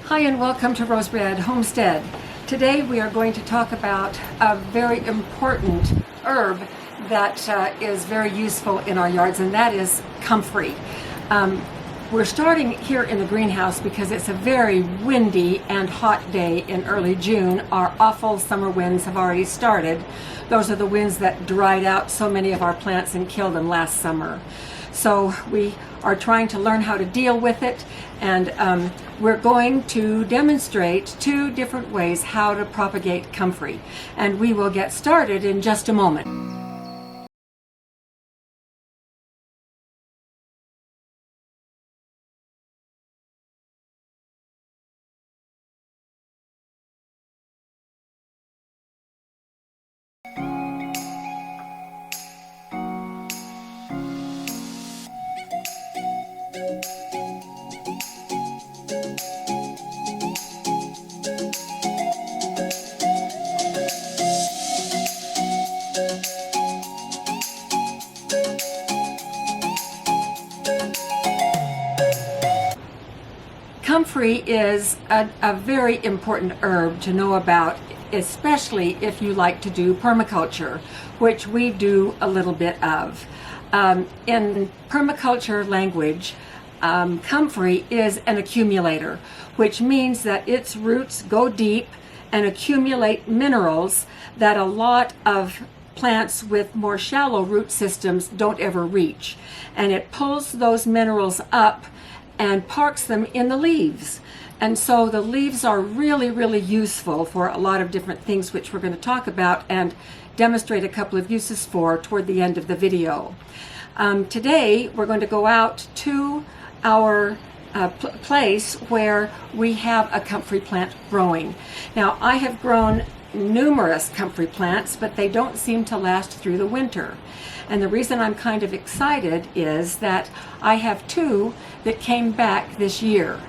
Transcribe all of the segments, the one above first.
Hi and welcome to Rosebud Homestead. Today we are going to talk about a very important herb that is very useful in our yards, and that is comfrey. We're starting here in the greenhouse because it's a very windy and hot day in early June. Our awful summer winds have already started. Those are the winds that dried out so many of our plants and killed them last summer. So we are trying to learn how to deal with it, and we're going to demonstrate two different ways how to propagate comfrey, and we will get started in just a moment. Comfrey is a very important herb to know about, especially if you like to do permaculture, which we do a little bit of. In permaculture language, comfrey is an accumulator, which means that its roots go deep and accumulate minerals that a lot of plants with more shallow root systems don't ever reach. And it pulls those minerals up and parks them in the leaves. And so the leaves are really useful for a lot of different things, which we're going to talk about and demonstrate a couple of uses for toward the end of the video. Today we're going to go out to our place where we have a comfrey plant growing. Now, I have grown numerous comfrey plants, but they don't seem to last through the winter. And the reason I'm kind of excited is that I have two that came back this year,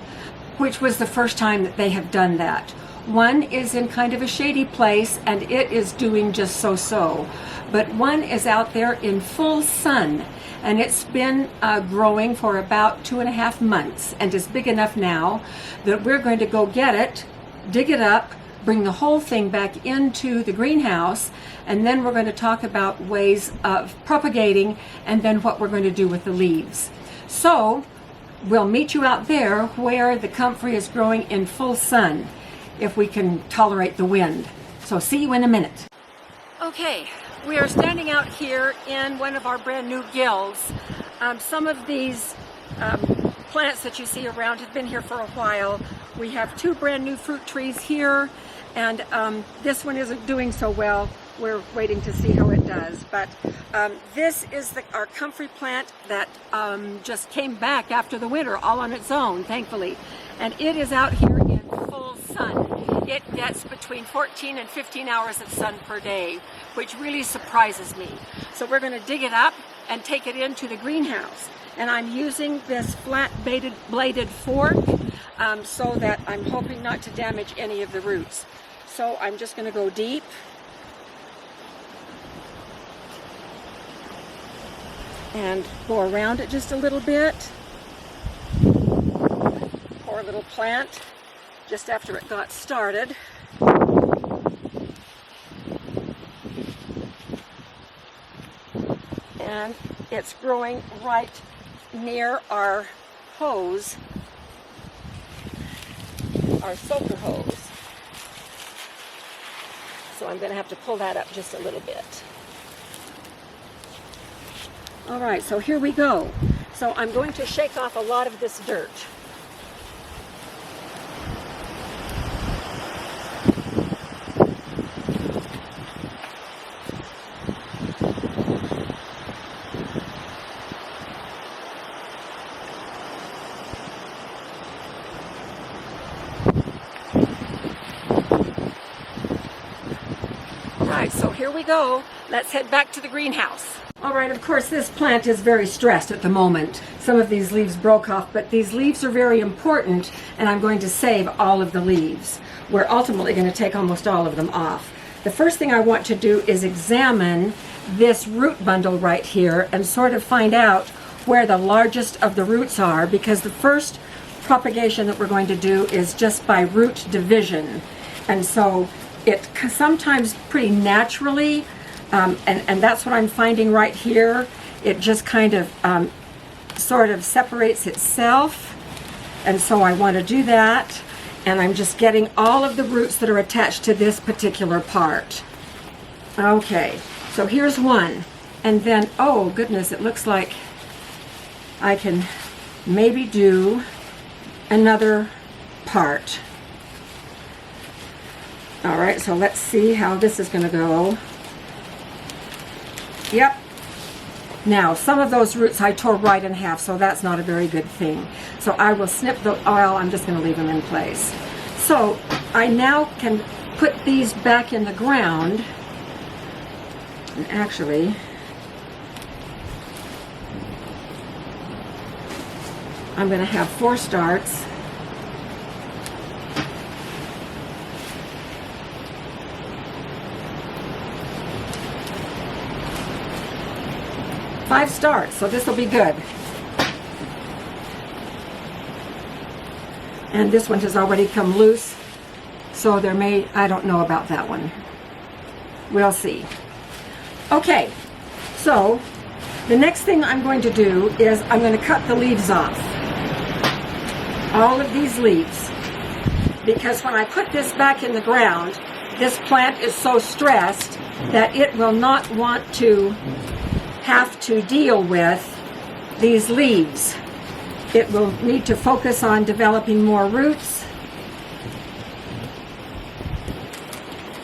which was the first time that they have done that. One is in kind of a shady place and it is doing just so-so, but one is out there in full sun, and it's been growing for about 2.5 months and is big enough now that we're going to go get it, dig it up, bring the whole thing back into the greenhouse, and then we're going to talk about ways of propagating and then what we're going to do with the leaves. So we'll meet you out there where the comfrey is growing in full sun, if we can tolerate the wind. So see you in a minute. Okay, we are standing out here in one of our brand new gills. Some of these plants that you see around have been here for a while. We have two brand new fruit trees here, and this one isn't doing so well. We're waiting to see how it does. But this is our comfrey plant that just came back after the winter all on its own, thankfully. And it is out here in full sun. It gets between 14 and 15 hours of sun per day, which really surprises me. So we're going to dig it up and take it into the greenhouse. And I'm using this flat bladed fork so that I'm hoping not to damage any of the roots. So I'm just going to go deep. And go around it just a little bit. Poor little plant, just after it got started. And it's growing right near our hose, our soaker hose. So I'm going to have to pull that up just a little bit. All right, so here we go. So I'm going to shake off a lot of this dirt. All right, so here we go. Let's head back to the greenhouse. All right, of course, this plant is very stressed at the moment. Some of these leaves broke off, but these leaves are very important, and I'm going to save all of the leaves. We're ultimately going to take almost all of them off. The first thing I want to do is examine this root bundle right here and sort of find out where the largest of the roots are, because the first propagation that we're going to do is just by root division. And so it sometimes pretty naturally, and that's what I'm finding right here, it just kind of sort of separates itself. And so I want to do that. And I'm just getting all of the roots that are attached to this particular part. Okay, so here's one. And then, oh goodness, it looks like I can maybe do another part. All right, so let's see how this is going to go. Yep. Now, some of those roots I tore right in half, so that's not a very good thing. So I will snip the oil. I'm just going to leave them in place. So I now can put these back in the ground. And actually, I'm going to have 4 starts. Five starts, so this will be good. And this one has already come loose, so there may, I don't know about that one. We'll see. Okay, so the next thing I'm going to do is I'm going to cut the leaves off. All of these leaves. Because when I put this back in the ground, this plant is so stressed that it will not want to have to deal with these leaves. It will need to focus on developing more roots,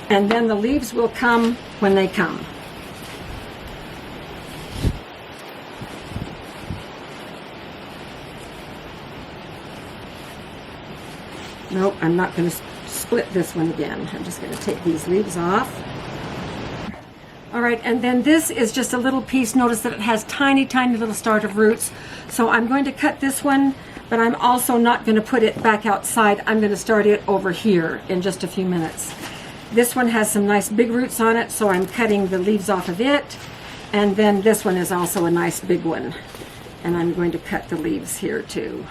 and then the leaves will come when they come. Nope, I'm not going to split this one again. I'm just going to take these leaves off. All right, and then this is just a little piece. Notice that it has tiny, tiny little start of roots. So I'm going to cut this one, but I'm also not going to put it back outside. I'm going to start it over here in just a few minutes. This one has some nice big roots on it, so I'm cutting the leaves off of it. And then this one is also a nice big one. And I'm going to cut the leaves here too.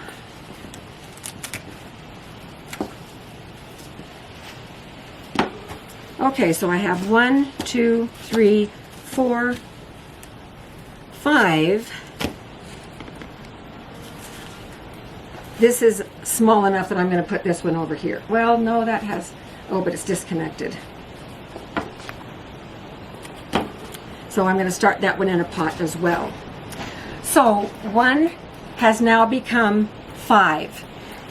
Okay, so I have 1, 2, 3, 4, 5. This is small enough that I'm going to put this one over here. Well, no, that has, oh, but it's disconnected. So I'm going to start that one in a pot as well. So 1 has now become 5.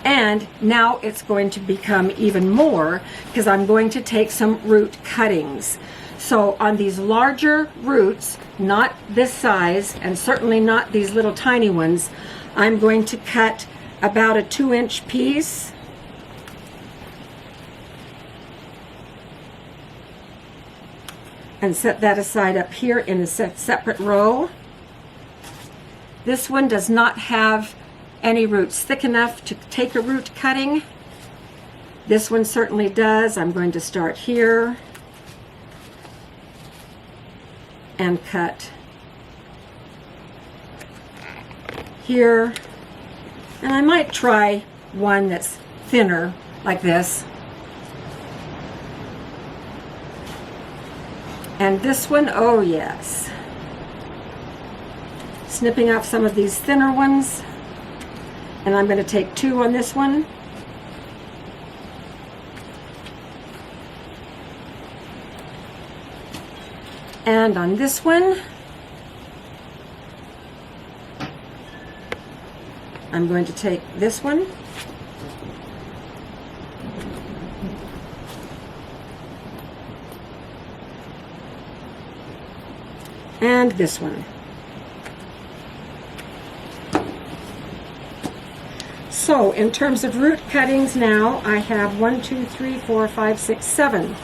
And now it's going to become even more because I'm going to take some root cuttings. So on these larger roots, not this size and certainly not these little tiny ones, I'm going to cut about a 2-inch piece. And set that aside up here in a separate row. This one does not have any roots thick enough to take a root cutting. This one certainly does. I'm going to start here and cut here. And I might try one that's thinner like this. And this one, oh yes. Snipping off some of these thinner ones. And I'm going to take 2 on this one. And on this one, I'm going to take this one. And this one. So in terms of root cuttings now, I have 1, 2, 3, 4, 5, 6, 7.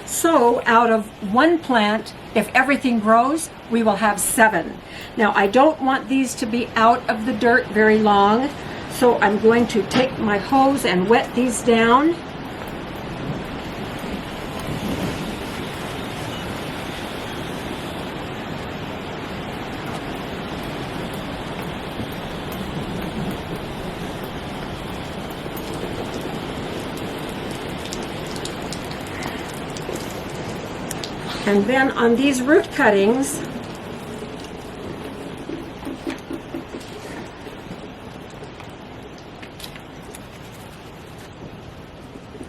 So out of one plant, if everything grows, we will have 7. Now I don't want these to be out of the dirt very long, so I'm going to take my hose and wet these down. And then on these root cuttings,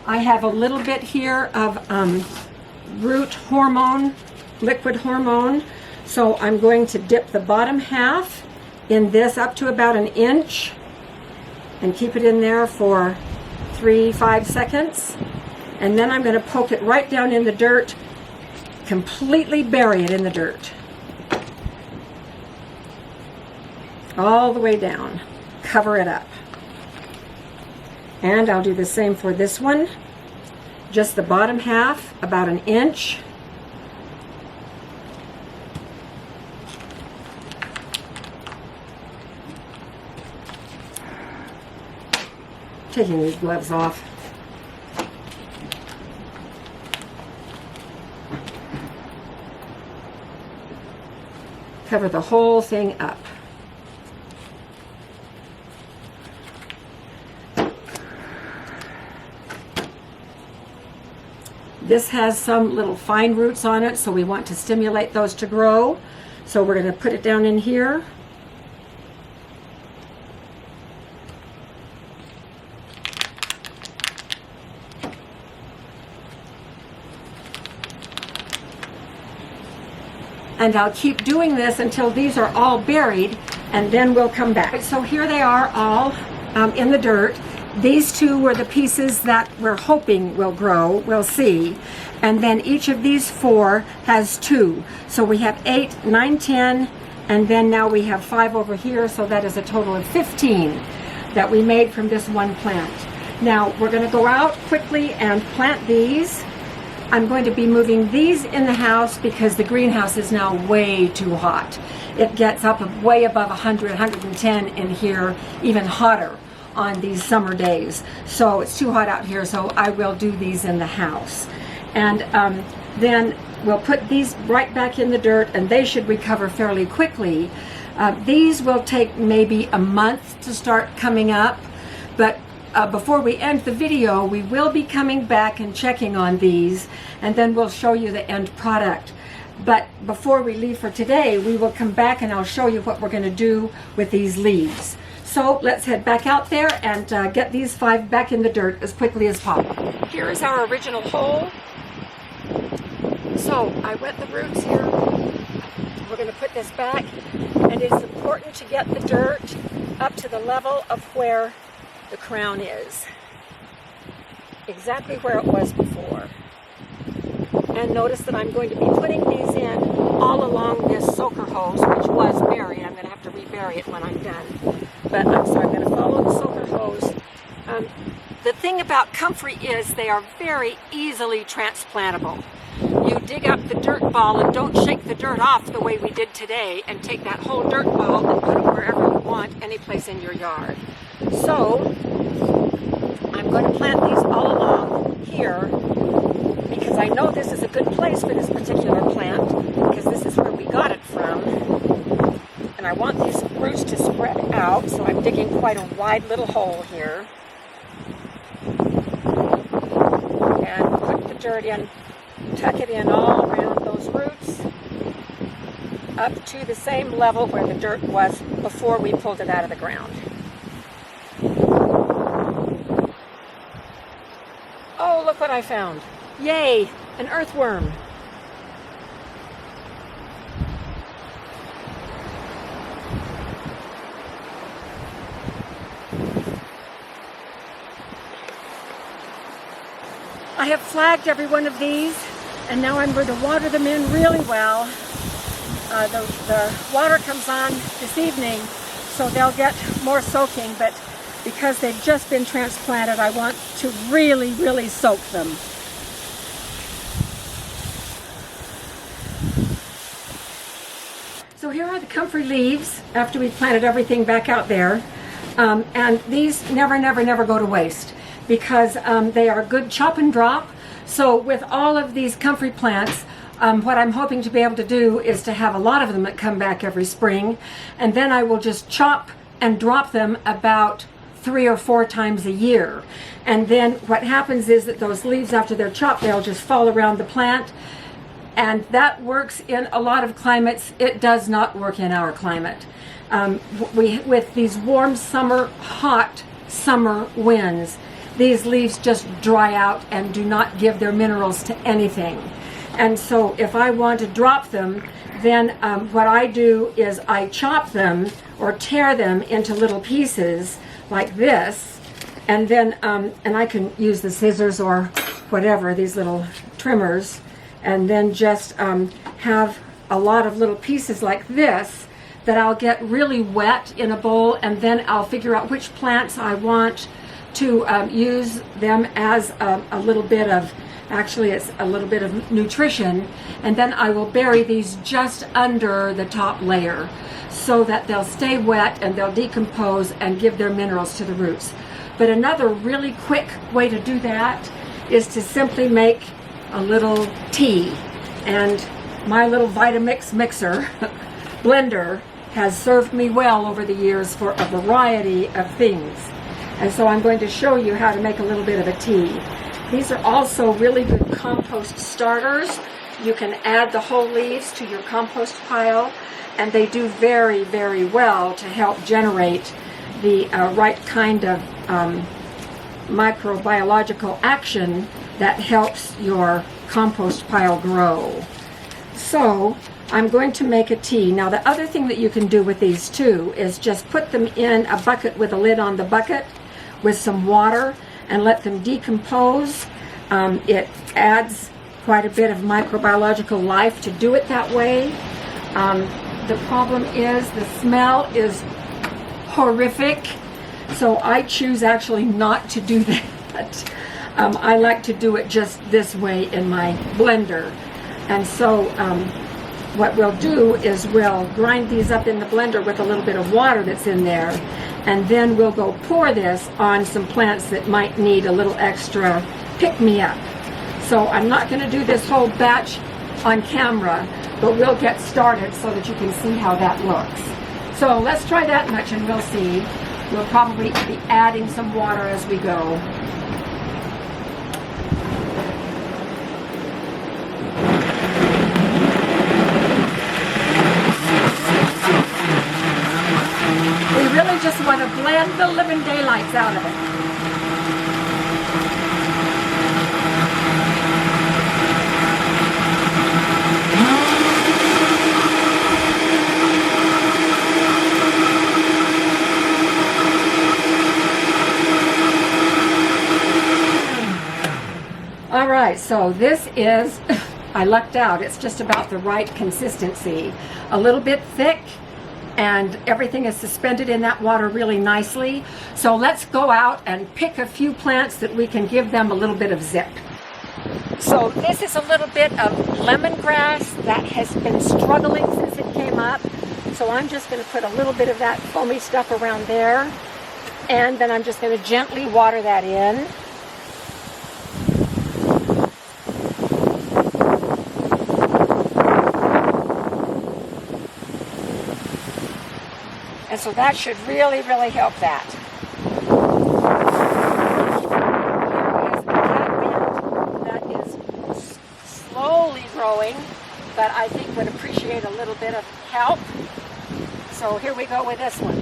I have a little bit here of root hormone, liquid hormone. So I'm going to dip the bottom half in this up to about 1 inch and keep it in there for 3-5 seconds. And then I'm going to poke it right down in the dirt, completely bury it in the dirt. All the way down. Cover it up. And I'll do the same for this one. Just the bottom half, about 1 inch. Taking these gloves off. Cover the whole thing up. This has some little fine roots on it, so we want to stimulate those to grow. So we're going to put it down in here. And I'll keep doing this until these are all buried, and then we'll come back. So here they are all in the dirt. These two were the pieces that we're hoping will grow, we'll see. And then each of these 4 has 2. So we have 8, 9, 10, and then now we have 5 over here, so that is a total of 15 that we made from this one plant. Now we're going to go out quickly and plant these. I'm going to be moving these in the house because the greenhouse is now way too hot. It gets up way above 100, 110 in here, even hotter on these summer days. So it's too hot out here, so I will do these in the house. And then we'll put these right back in the dirt, and they should recover fairly quickly. These will take maybe a month to start coming up, but before we end the video, we will be coming back and checking on these, and then we'll show you the end product. But before we leave for today, we will come back and I'll show you what we're going to do with these leaves. So let's head back out there and get these 5 back in the dirt as quickly as possible. Here is our original hole. So I wet the roots here. We're going to put this back, and it's important to get the dirt up to the level of where the crown is. Exactly where it was before. And notice that I'm going to be putting these in all along this soaker hose, which was buried. I'm going to have to rebury it when I'm done. But I'm going to follow the soaker hose. The thing about Comfrey is they are very easily transplantable. You dig up the dirt ball and don't shake the dirt off the way we did today, and take that whole dirt ball and put it wherever you want, any place in your yard. So I'm going to plant these all along here because I know this is a good place for this particular plant because this is where we got it from. And I want these roots to spread out, so I'm digging quite a wide little hole here. And put the dirt in, tuck it in all around those roots up to the same level where the dirt was before we pulled it out of the ground. Oh, look what I found. Yay, an earthworm. I have flagged every one of these, and now I'm going to water them in really well. The water comes on this evening, so they'll get more soaking, but because they've just been transplanted, I want to really, really soak them. So here are the Comfrey leaves after we planted everything back out there. And these never go to waste because they are good chop and drop. So with all of these Comfrey plants, what I'm hoping to be able to do is to have a lot of them that come back every spring, and then I will just chop and drop them about 3 or 4 times a year. And then what happens is that those leaves, after they're chopped, they'll just fall around the plant, And that works in a lot of climates. It does not work in our climate. With these warm summer, hot summer winds, these leaves just dry out and do not give their minerals to anything. And so if I want to drop them, then what I do is I chop them or tear them into little pieces like this, and then and I can use the scissors or whatever, these little trimmers, and then just have a lot of little pieces like this that I'll get really wet in a bowl, and then I'll figure out which plants I want to use them as a little bit of, actually it's a little bit of nutrition, and then I will bury these just under the top layer so that they'll stay wet and they'll decompose and give their minerals to the roots. But another really quick way to do that is to simply make a little tea. And my little Vitamix mixer blender has served me well over the years for a variety of things. And so I'm going to show you how to make a little bit of a tea. These are also really good compost starters. You can add the whole leaves to your compost pile, and they do very, very well to help generate the right kind of microbiological action that helps your compost pile grow. So I'm going to make a tea. Now the other thing that you can do with these too is just put them in a bucket with a lid on the bucket with some water and let them decompose. It adds quite a bit of microbiological life to do it that way. The problem is the smell is horrific, so I choose actually not to do that. I like to do it just this way in my blender. And so what we'll do is we'll grind these up in the blender with a little bit of water that's in there, and then we'll go pour this on some plants that might need a little extra pick-me-up. So I'm not going to do this whole batch on camera, but we'll get started so that you can see how that looks. So let's try that much and we'll see. We'll probably be adding some water as we go. We really just want to blend the living daylights out of it. All right, so this is, I lucked out, it's just about the right consistency. A little bit thick, and everything is suspended in that water really nicely. So let's go out and pick a few plants that we can give them a little bit of zip. So this is a little bit of lemongrass that has been struggling since it came up. So I'm just going to put a little bit of that foamy stuff around there, and then I'm just going to gently water that in. And so that should really, really help that. That is slowly growing, but I think would appreciate a little bit of help. So here we go with this one.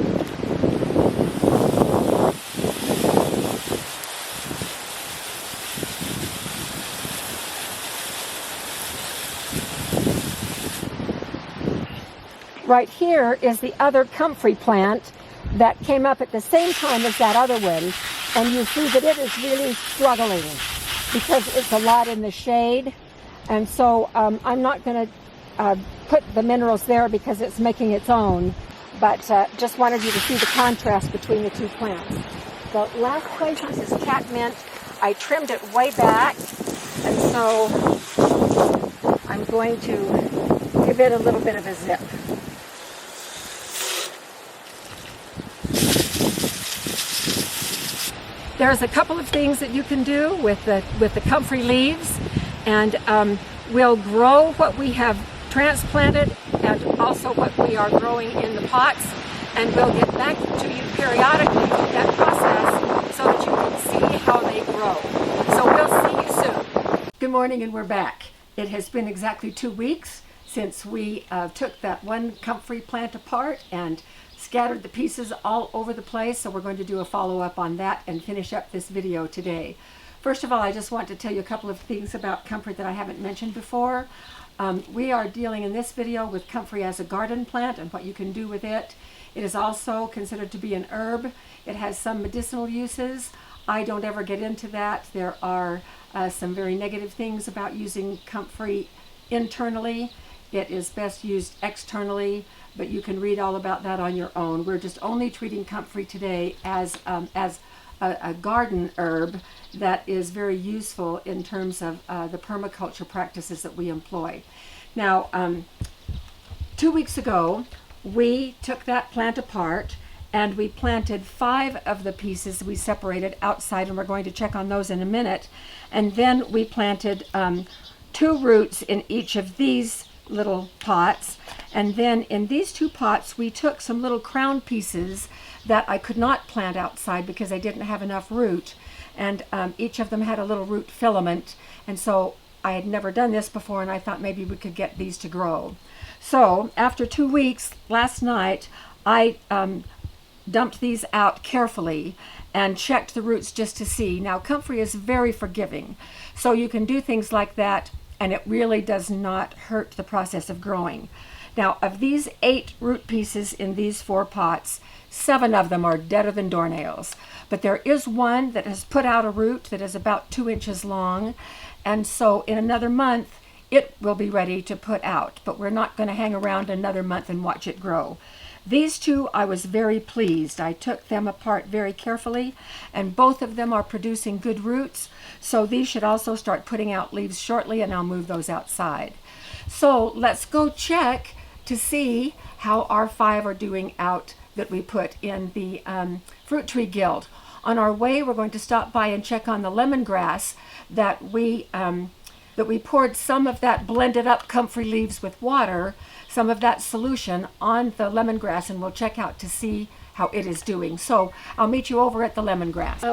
Right here is the other comfrey plant that came up at the same time as that other one, and you see that it is really struggling because it's a lot in the shade, and so I'm not going to put the minerals there because it's making its own, but just wanted you to see the contrast between the two plants. The last place, this is catmint. I trimmed it way back, and so I'm going to give it a little bit of a zip. There's a couple of things that you can do with the comfrey leaves, and we'll grow what we have transplanted and also what we are growing in the pots, and we'll get back to you periodically with that process so that you can see how they grow. So we'll see you soon. Good morning, and we're back. It has been exactly 2 weeks since we took that one comfrey plant apart and scattered the pieces all over the place, so we're going to do a follow-up on that and finish up this video today. First of all, I just want to tell you a couple of things about comfrey that I haven't mentioned before. We are dealing in this video with comfrey as a garden plant and what you can do with it. It is also considered to be an herb. It has some medicinal uses. I don't ever get into that. There are some very negative things about using comfrey internally. It is best used externally, but you can read all about that on your own. We're just only treating comfrey today as a garden herb that is very useful in terms of the permaculture practices that we employ. Now, 2 weeks ago, we took that plant apart and we planted 5 of the pieces we separated outside, and we're going to check on those in a minute. And then we planted 2 roots in each of these little pots. And then in these 2 pots, we took some little crown pieces that I could not plant outside because they didn't have enough root. And each of them had a little root filament. And so I had never done this before, and I thought maybe we could get these to grow. So after 2 weeks, last night, I dumped these out carefully and checked the roots just to see. Now, comfrey is very forgiving, so you can do things like that, and it really does not hurt the process of growing. Now, of these 8 root pieces in these 4 pots, 7 of them are deader than doornails. But there is one that has put out a root that is about 2 inches long, and so in another month, it will be ready to put out. But we're not going to hang around another month and watch it grow. These 2, I was very pleased. I took them apart very carefully, and both of them are producing good roots. So these should also start putting out leaves shortly, and I'll move those outside. So let's go check to see how our 5 are doing out that we put in the fruit tree guild. On our way, we're going to stop by and check on the lemongrass that we poured some of that blended up comfrey leaves with water, some of that solution on the lemongrass, and we'll check out to see how it is doing. So I'll meet you over at the lemongrass.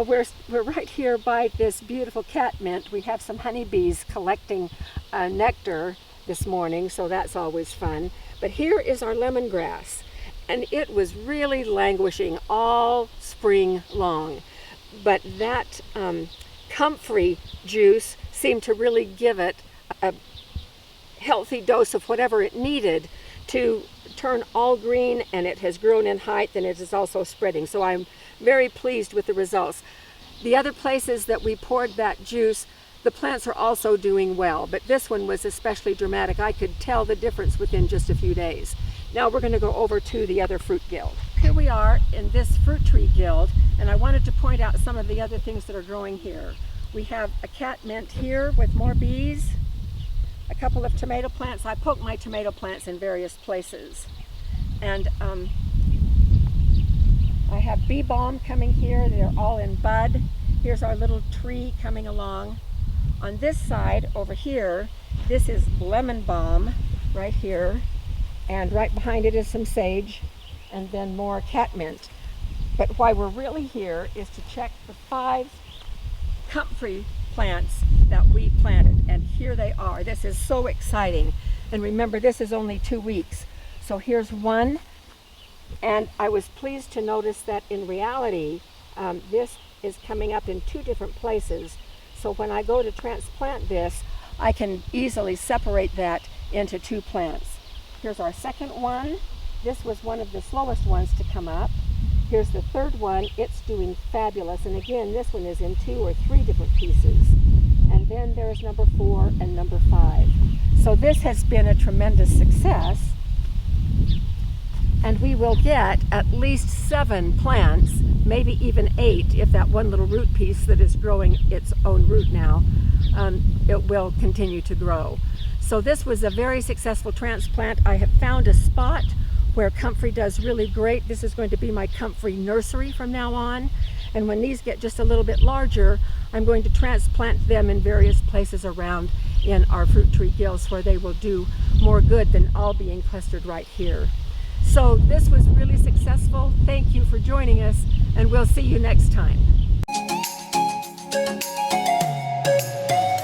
We're right here by this beautiful catmint. We have some honeybees collecting nectar this morning, so that's always fun. But here is our lemongrass, and it was really languishing all spring long. But that comfrey juice seemed to really give it a healthy dose of whatever it needed to turn all green, and it has grown in height, and it is also spreading. So I'm very pleased with the results. The other places that we poured that juice, the plants are also doing well, but this one was especially dramatic. I could tell the difference within just a few days. Now we're going to go over to the other fruit guild. Here we are in this fruit tree guild, and I wanted to point out some of the other things that are growing here. We have a catmint here with more bees, a couple of tomato plants. I poke my tomato plants in various places. And I have bee balm coming here. They're all in bud. Here's our little tree coming along. On this side over here, this is lemon balm right here. And right behind it is some sage, and then more catmint. But why we're really here is to check the 5 comfrey plants that we planted, and here they are. This is so exciting, and remember, this is only 2 weeks. So here's one, and I was pleased to notice that in reality this is coming up in 2 different places. So when I go to transplant this, I can easily separate that into 2 plants. Here's our second one. This was one of the slowest ones to come up. Here's the 3rd one. It's doing fabulous, and again, this one is in 2 or 3 different pieces. And then there's number 4 and number 5. So this has been a tremendous success, and we will get at least 7 plants, maybe even 8 if that one little root piece that is growing its own root now, it will continue to grow. So this was a very successful transplant. I have found a spot where comfrey does really great. This is going to be my comfrey nursery from now on. And when these get just a little bit larger, I'm going to transplant them in various places around in our fruit tree guilds where they will do more good than all being clustered right here. So this was really successful. Thank you for joining us, and we'll see you next time.